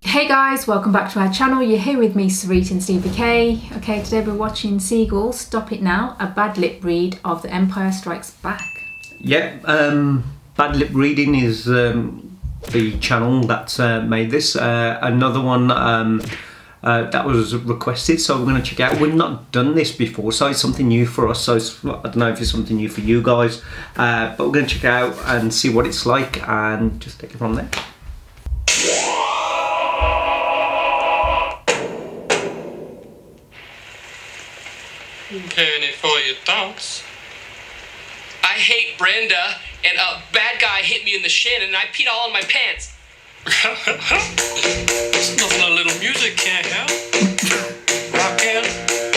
Hey guys, welcome back to our channel. You're here with me, Sarit and Stevie K. Okay, today we're watching Seagulls, Stop It Now, a bad lip read of The Empire Strikes Back. Yeah, Bad Lip Reading is the channel that's made this. Another one that was requested, so we're going to check out. We've not done this before, so it's something new for us. So it's, I don't know if it's something new for you guys, but we're going to check it out and see what it's like and just take it from there. Penny for your thoughts. I hate Brenda, and a bad guy hit me in the shin, and I peed all in my pants. There's nothing a little music can't help. Rockin',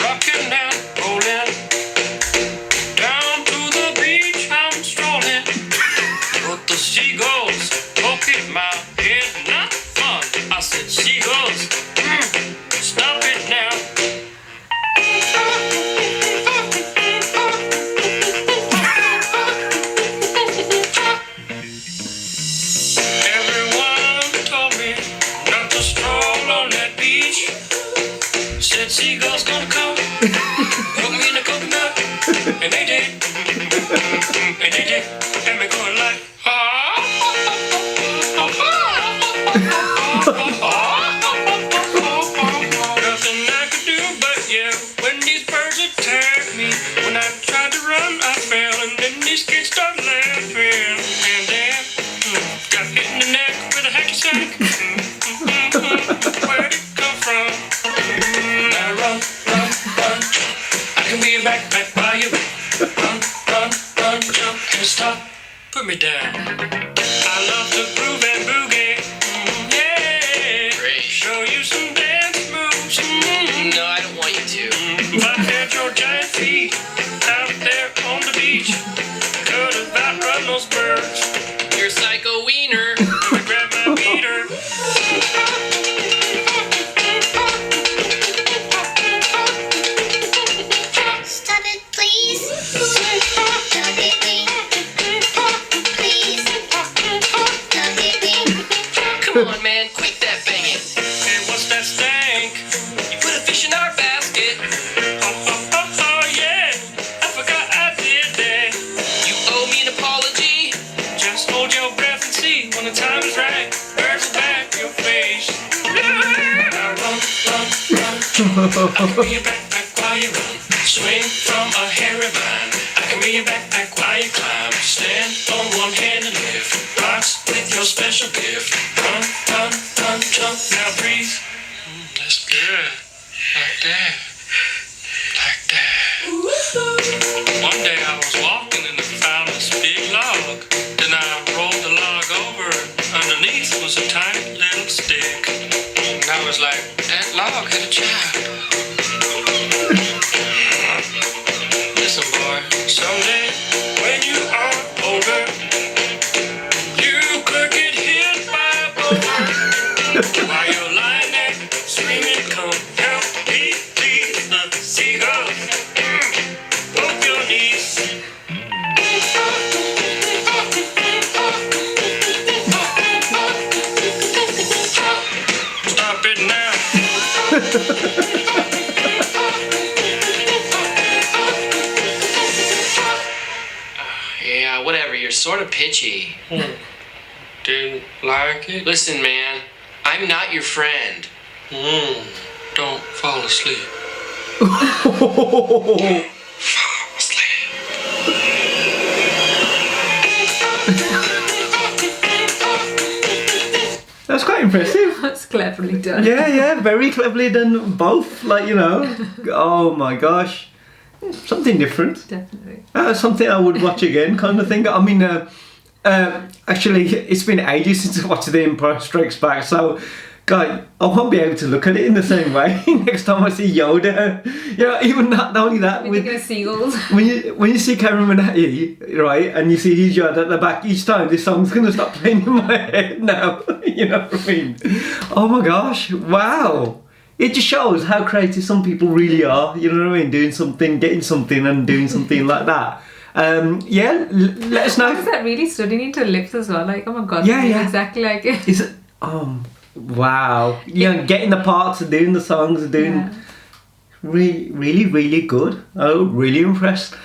rockin' now, rollin'. Down to the beach I'm strolling. But the seagulls poke at my head, not fun. I said, seagulls, stop it now. Said seagulls gonna come, put me in a coconut, and they did, and me going like, nothing I could do but yeah, when these birds attacked me, when I tried to run I fell, and then these kids started laughing, and then got hit in the neck with a hacky sack. Where'd it come from? Run, run, run. I can be a backpack while you run, run, run, jump and stop. Put me down. I love to groove and boogie. Yeah. Great. Show you some dance moves. No, I don't want you to. If I had your giant feet out there on the beach, could have outrun those birds. You're a psycho wiener. Let me grab my beater. Stop it, please. Stop it, please. Please. Stop it, please. Come on, man, quit that banging. Hey, what's that stank? You put a fish in our basket. Oh, yeah. I forgot I did that. You owe me an apology. Just hold your breath and see when the time is right. Birds will back your face. Now run, run, run. I can be a backpack while you run. Swing from a hairy vine. I can be a backpack while you climb. Stand on one hand and lift rocks with your special gift. Run, run, run, jump. Now breathe. That's good. Like that. Like that. One day I was walking and I found this big log. Then I rolled the log over. Underneath was a tiny little stick. And I was like, that log had a child. Listen, boy, someday when you are older, you could get hit by a boulder. While you're lying there screaming, come help me, please, the seagulls. Both your knees. Stop it now. Yeah, whatever, you're sort of pitchy. Didn't like it? Listen, man, I'm not your friend. Don't fall asleep. Fall asleep. That's quite impressive. That's cleverly done. Yeah, very cleverly done. Both, like, you know. Oh my gosh, something different. Definitely. Something I would watch again, kind of thing. I mean, actually, it's been ages since I watched The Empire Strikes Back, so guy, I won't be able to look at it in the same way next time I see Yoda. You know, even not only that, We're thinking of seagulls. when you see Cameron Manhattan, right, and you see his Yoda at the back, each time this song's gonna stop playing in my head now. You know what I mean? Oh my gosh! Wow! It just shows how creative some people really are. You know what I mean? Doing something, getting something, and doing something like that. Yeah, let us know. Is that really studying into lips as well? Like, oh my god, Yeah, this is yeah. exactly like it. Is it? Wow. Yeah, getting the parts and doing the songs and doing Yeah. really, really, really good. Oh, really impressed.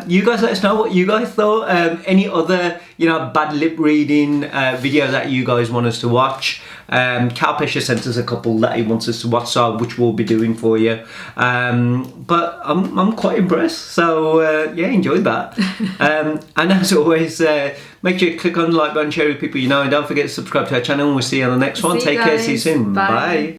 You guys let us know what you guys thought. Any other, bad lip reading videos that you guys want us to watch. Cal Pesha sent us a couple that he wants us to watch, so which we'll be doing for you. But I'm quite impressed. So yeah, enjoyed that. And as always, make sure you click on the like button, share with people you know, and don't forget to subscribe to our channel. And we'll see you on the next one. See you Take care. See you guys. soon. Bye. Bye.